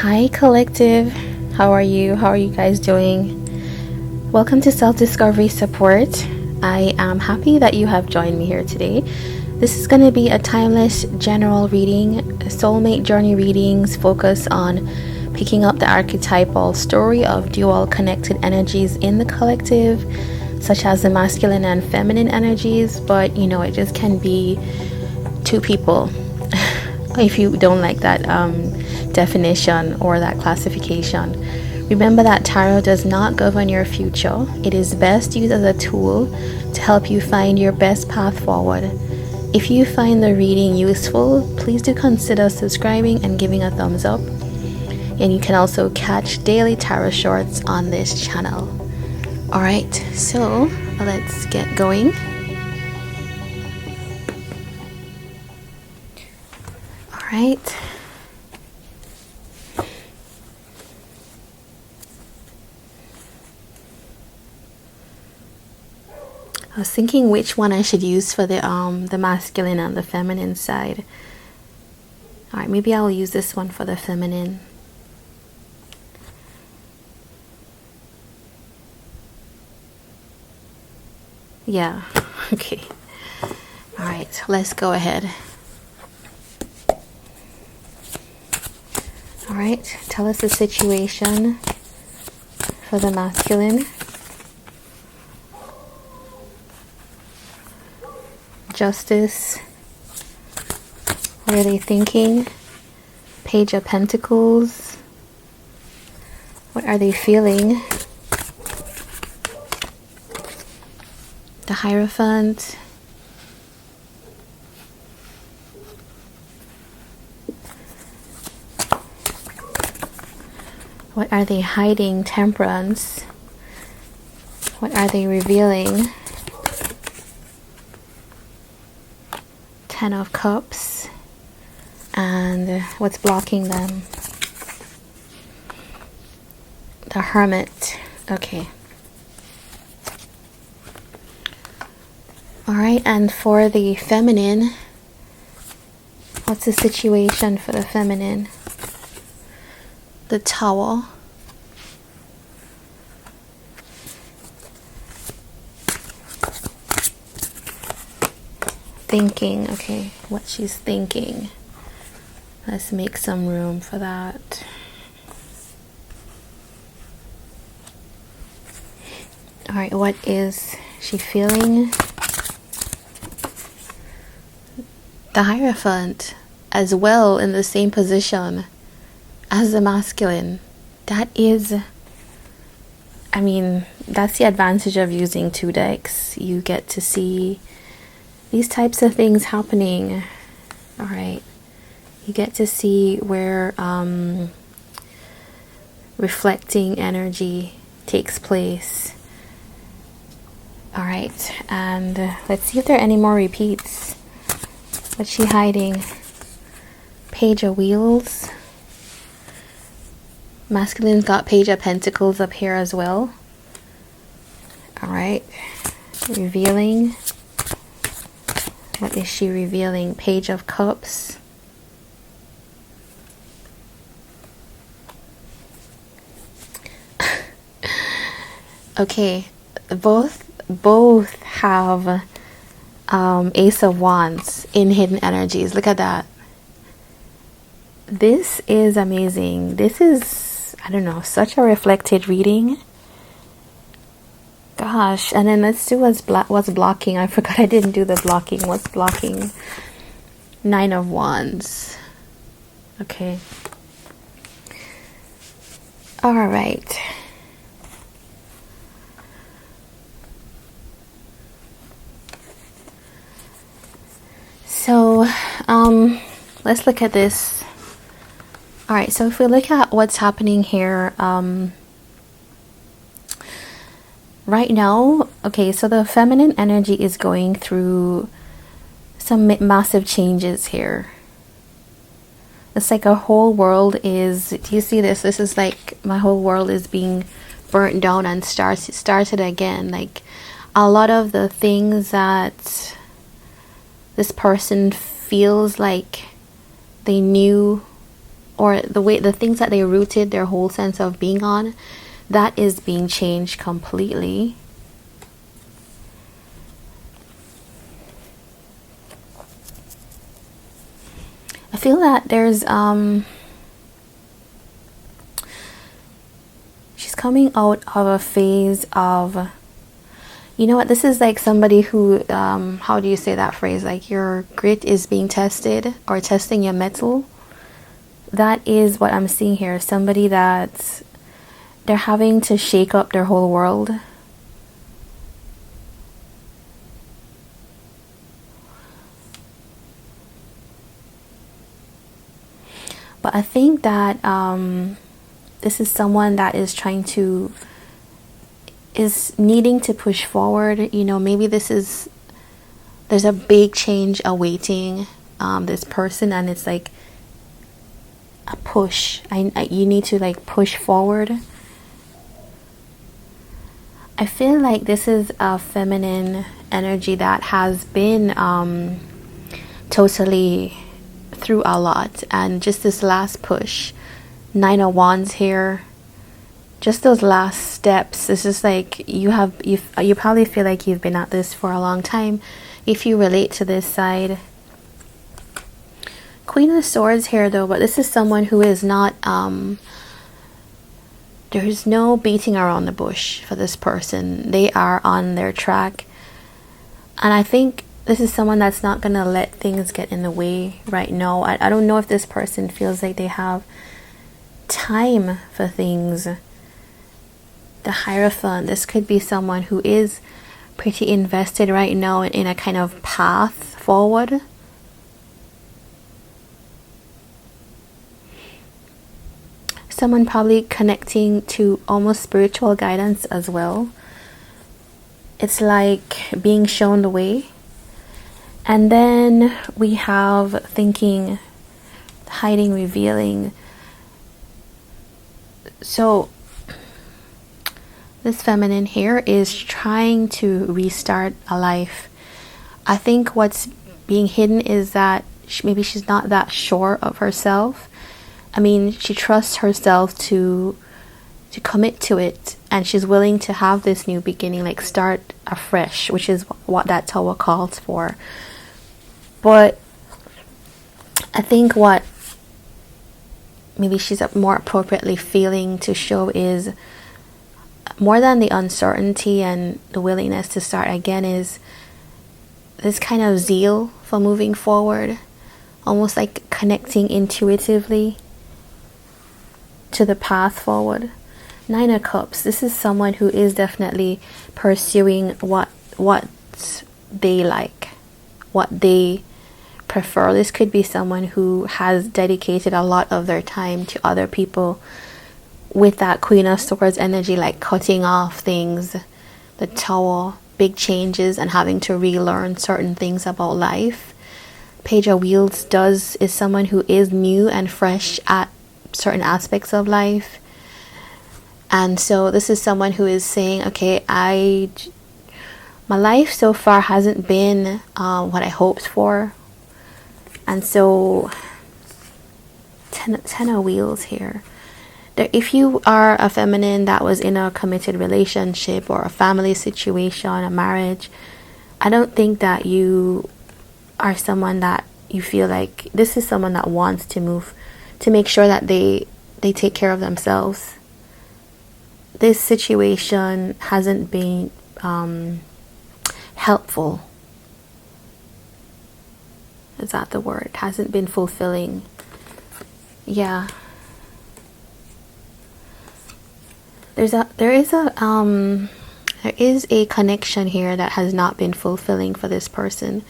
Hi, collective. How are you? How are you guys doing? Welcome to Self Discovery Support. I am happy that you have joined me here today. This is going to be a timeless general reading. Soulmate journey readings focus on picking up the archetypal story of dual connected energies in the collective, such as the masculine and feminine energies, but it just can be two people if you don't like that definition or that classification. Remember that tarot does not govern your future. It is best used as a tool to help you find your best path forward. If you find the reading useful, please do consider subscribing and giving a thumbs up. And you can also catch daily tarot shorts on this channel. Alright, so let's get going. Alright. I was thinking which one I should use for the masculine and the feminine side. Alright, maybe I'll use this one for the feminine. Yeah, okay. Alright, let's go ahead. Alright, tell us the situation for the masculine. Justice. What are they thinking? Page of Pentacles. What are they feeling? The Hierophant. What are they hiding? Temperance. What are they revealing? Ten of Cups. And what's blocking them? The Hermit. Okay. Alright, and for the feminine, what's the situation for the feminine? The Tower. Thinking, okay, what she's thinking. Let's make some room for that. Alright, what is she feeling? The Hierophant as well, in the same position as the masculine. That is, that's the advantage of using two decks. You get to see these types of things happening. Alright, you get to see where reflecting energy takes place. Alright, and let's see if there are any more repeats. What's she hiding? Page of Wheels. Masculine's got Page of Pentacles up here as well. Alright, revealing. What is she revealing? Page of Cups. Okay, both have Ace of Wands in hidden energies. Look at that. This is amazing. This is, I don't know, such a reflected reading. Gosh, and then let's do what's blocking. I forgot I didn't do the blocking. What's blocking? Nine of Wands. Okay. All right. So, let's look at this. All right, so if we look at what's happening here, right now, okay, so the feminine energy is going through some massive changes here. It's like a whole world is, do you see this? This is like my whole world is being burnt down and started again. Like a lot of the things that this person feels like they knew or the things that they rooted their whole sense of being on, that is being changed completely. I feel that there's she's coming out of a phase of, you know what, this is like somebody who, how do you say that phrase, like your grit is being tested, or testing your mettle. That is what I'm seeing here. Somebody that they're having to shake up their whole world. But I think that this is someone that is needing to push forward. You know, maybe there's a big change awaiting this person, and it's like a push. You need to like push forward. I feel like this is a feminine energy that has been totally through a lot, and just this last push, 9 of Wands here, just those last steps. It's just like you probably feel like you've been at this for a long time if you relate to this side. Queen of Swords here though, but this is someone who is not there's no beating around the bush for this person. They are on their track, and I think this is someone that's not gonna let things get in the way right now. I don't know if this person feels like they have time for things. The Hierophant, this could be someone who is pretty invested right now in a kind of path forward. Someone probably connecting to almost spiritual guidance as well. It's like being shown the way. And then we have thinking, hiding, revealing. So this feminine here is trying to restart a life. I think what's being hidden is that maybe she's not that sure of herself. I mean, she trusts herself to commit to it, and she's willing to have this new beginning, like start afresh, which is what that Tower calls for. But I think what maybe she's more appropriately feeling to show is, more than the uncertainty and the willingness to start again, is this kind of zeal for moving forward, almost like connecting intuitively to the path forward. 9 of Cups, this is someone who is definitely pursuing what they like, what they prefer. This could be someone who has dedicated a lot of their time to other people, with that Queen of Swords energy, like cutting off things, the Tower, big changes, and having to relearn certain things about life. Page of Wheels is someone who is new and fresh at certain aspects of life. And so this is someone who is saying, okay, my life so far hasn't been what I hoped for. And so 10 of Wheels here. If you are a feminine that was in a committed relationship or a family situation, a marriage, I don't think that you are someone that you feel like, this is someone that wants to move, to make sure that they take care of themselves. This situation hasn't been helpful. Is that the word? It hasn't been fulfilling. Yeah. There is a connection here that has not been fulfilling for this person.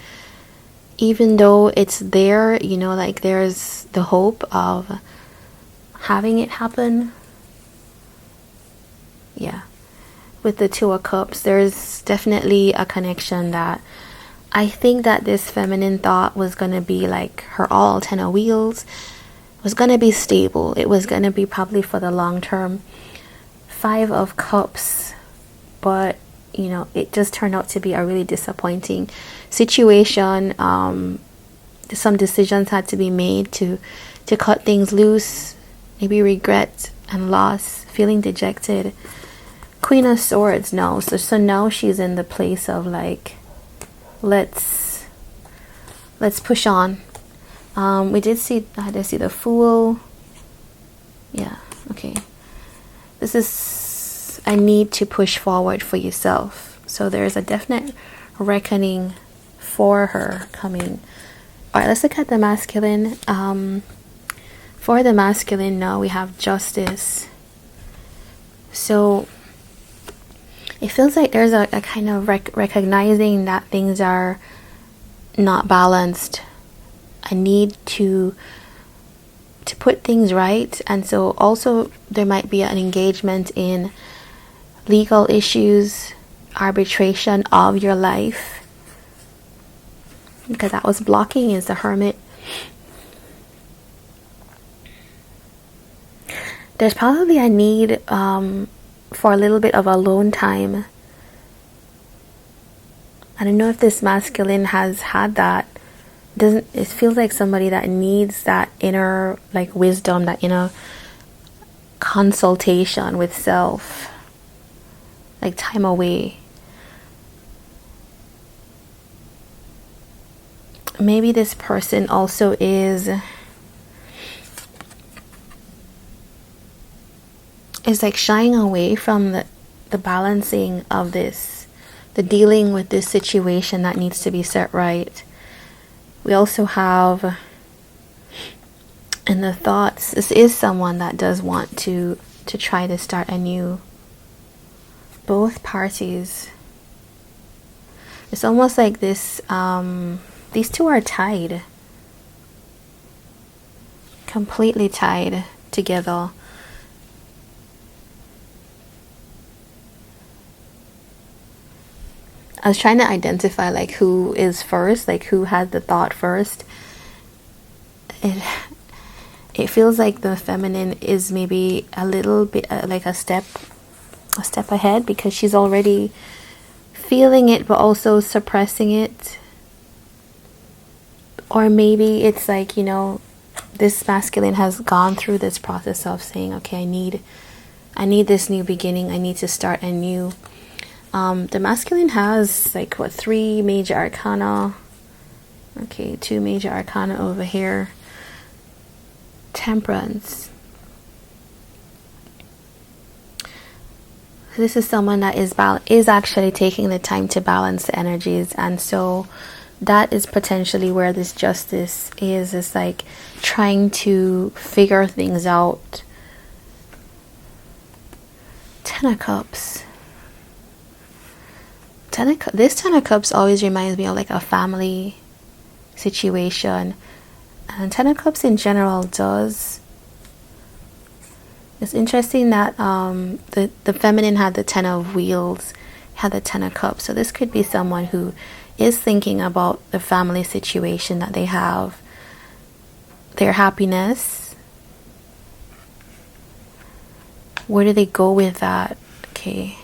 Even though it's there, you know, like there's the hope of having it happen. Yeah. With the 2 of Cups, there's definitely a connection that I think that this feminine thought was going to be like her all. 10 of Wheels was going to be stable. It was going to be probably for the long term. 5 of Cups, but you know, it just turned out to be a really disappointing situation. Some decisions had to be made to to cut things loose, maybe regret and loss, feeling dejected. Queen of Swords, no. So now she's in the place of like, let's push on. I did see the Fool. Yeah, okay. This is a need to push forward for yourself. So there's a definite reckoning for her coming. All right, let's look at the masculine. For the masculine, now we have Justice. So it feels like there's a kind of recognizing that things are not balanced. I need to put things right. And so also there might be an engagement in legal issues, arbitration of your life, because that was blocking is the Hermit. There's probably a need for a little bit of alone time. I don't know if this masculine has had that. It feels like somebody that needs that inner like wisdom, that inner consultation with self, like time away. Maybe this person also is like shying away from the balancing of this, the dealing with this situation that needs to be set right. We also have in the thoughts, this is someone that does want to try to start anew. Both parties. It's almost like this, these two are tied. Completely tied together. I was trying to identify like who is first, like who had the thought first. It feels like the feminine is maybe a little bit like a step ahead, because she's already feeling it but also suppressing it. Or maybe it's like, you know, this masculine has gone through this process of saying, okay, I need this new beginning, I need to start anew. The masculine has like what, 3 major arcana. Okay, 2 major arcana over here. Temperance. This is someone that is actually taking the time to balance the energies, and so that is potentially where this Justice is like trying to figure things out. 10 of Cups. This 10 of Cups always reminds me of like a family situation, and 10 of Cups in general does. It's interesting that the feminine had the 10 of Wheels, had the 10 of Cups. So this could be someone who is thinking about the family situation that they have, their happiness. Where do they go with that? Okay.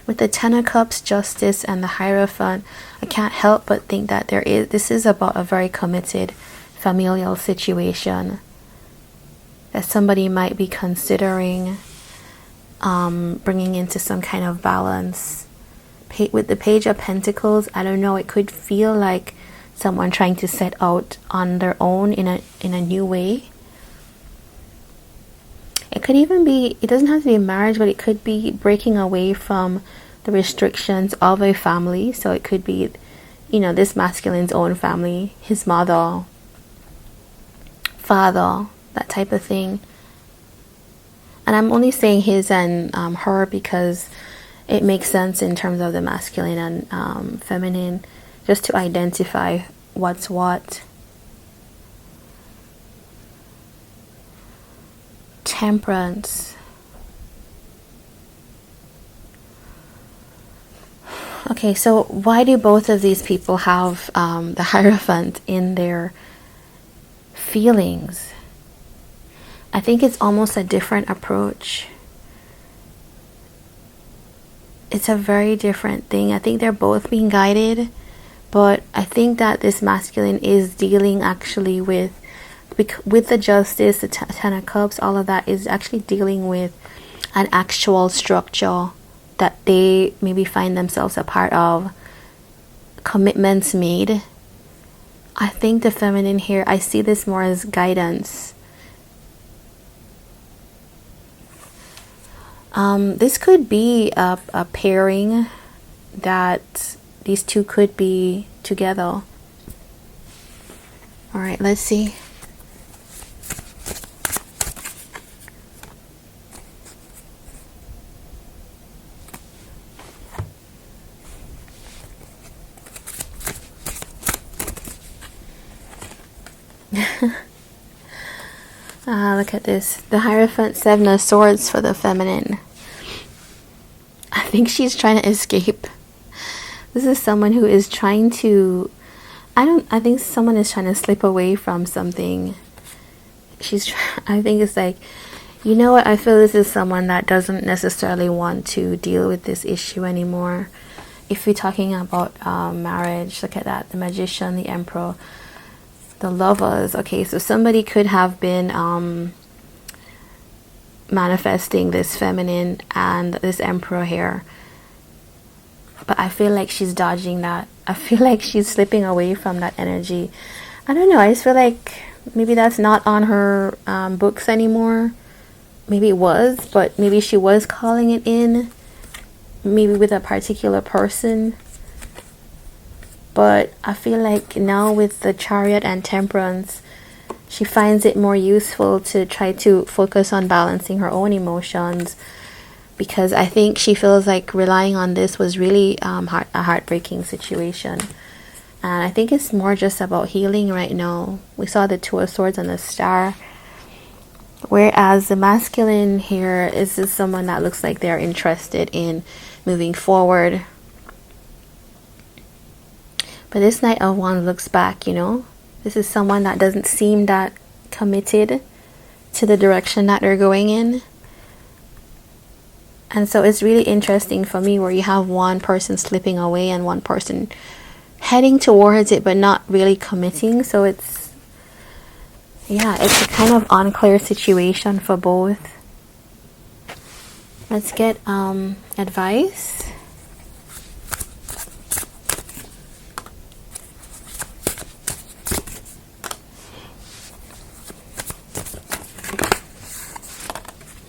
With the 10 of Cups, Justice, and the Hierophant, I can't help but think that this is about a very committed familial situation that somebody might be considering bringing into some kind of balance. With the Page of Pentacles, I don't know, it could feel like someone trying to set out on their own in a new way. It could even be, it doesn't have to be marriage, but it could be breaking away from the restrictions of a family. So it could be, you know, this masculine's own family, his mother, father, that type of thing. And I'm only saying his and her because it makes sense in terms of the masculine and feminine, just to identify what's what. Temperance. Okay, so why do both of these people have the Hierophant in their feelings? I think it's almost a different approach. It's a very different thing. I think they're both being guided But I think that this masculine is dealing actually with the justice, the Ten of Cups, all of that is actually dealing with an actual structure that they maybe find themselves a part of, commitments made. I think the feminine here, I see this more as guidance. This could be a pairing that these two could be together. All right, let's see. Look at this. The Hierophant, Seven of Swords for the feminine. I think she's trying to escape. This is someone who is trying to... I think someone is trying to slip away from something. I think it's like, you know what? I feel this is someone that doesn't necessarily want to deal with this issue anymore. If you're talking about marriage, look at that. The Magician, the Emperor, the Lovers. Okay, so somebody could have been manifesting this feminine and this Emperor here. But I feel like she's dodging that. I feel like she's slipping away from that energy. I don't know. I just feel like maybe that's not on her books anymore. Maybe it was, but maybe she was calling it in. Maybe with a particular person. But I feel like now with the Chariot and Temperance, she finds it more useful to try to focus on balancing her own emotions, because I think she feels like relying on this was really a heartbreaking situation. And I think it's more just about healing right now. We saw the Two of Swords and the Star. Whereas the masculine here is just someone that looks like they're interested in moving forward. But this Knight of Wands looks back, you know. This is someone that doesn't seem that committed to the direction that they're going in. And so it's really interesting for me where you have one person slipping away and one person heading towards it but not really committing. So it's, yeah, it's a kind of unclear situation for both. Let's get advice.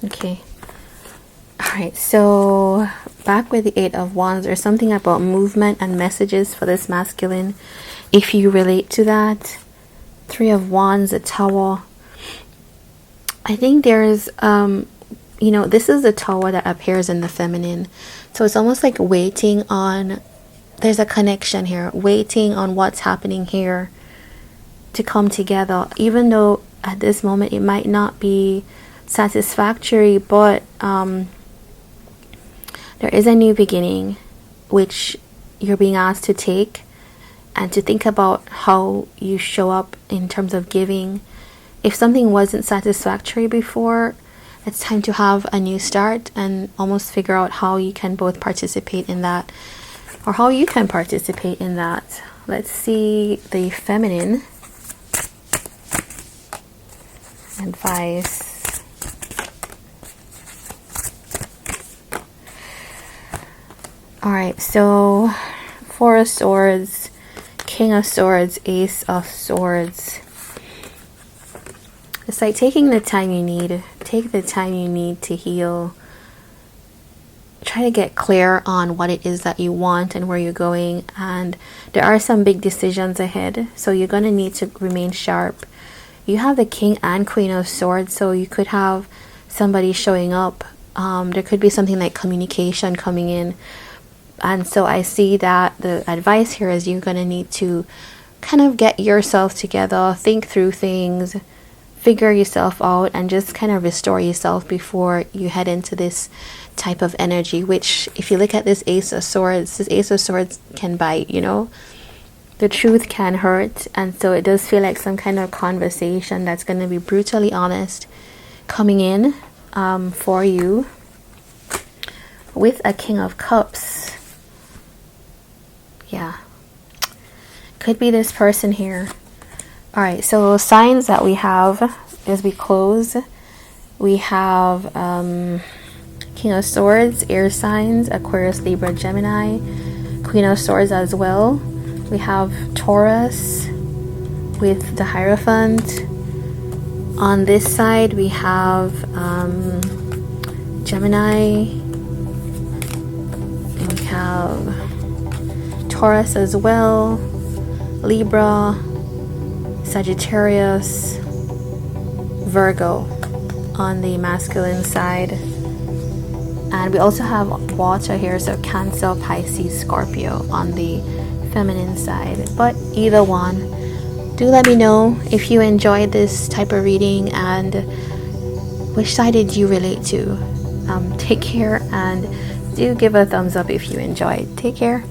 Okay. Alright, so back with the Eight of Wands, there's something about movement and messages for this masculine. If you relate to that. Three of Wands, a Tower. I think there's, you know, this is a Tower that appears in the feminine. So it's almost like waiting on, there's a connection here. Waiting on what's happening here to come together. Even though at this moment it might not be satisfactory, but there is a new beginning which you're being asked to take and to think about how you show up in terms of giving. If something wasn't satisfactory before, it's time to have a new start and almost figure out how you can both participate in that, or how you can participate in that. Let's see the feminine advice. Alright, so Four of Swords, King of Swords, Ace of Swords. It's like taking the time you need. Take the time you need to heal. Try to get clear on what it is that you want and where you're going. And there are some big decisions ahead, so you're going to need to remain sharp. You have the King and Queen of Swords, so you could have somebody showing up. There could be something like communication coming in. And so I see that the advice here is you're going to need to kind of get yourself together, think through things, figure yourself out, and just kind of restore yourself before you head into this type of energy. Which, if you look at this Ace of Swords, this Ace of Swords can bite, you know. The truth can hurt, and so it does feel like some kind of conversation that's going to be brutally honest coming in for you. With a King of Cups. Yeah. Could be this person here. All right, so signs that we have as we close, we have King of Swords, air signs, Aquarius, Libra, Gemini, Queen of Swords as well. We have Taurus with the Hierophant. On this side, we have Gemini, and we have Taurus as well, Libra, Sagittarius, Virgo on the masculine side. And we also have water here, so Cancer, Pisces, Scorpio on the feminine side. But either one, do let me know if you enjoyed this type of reading and which side did you relate to. Take care, and do give a thumbs up if you enjoyed. Take care.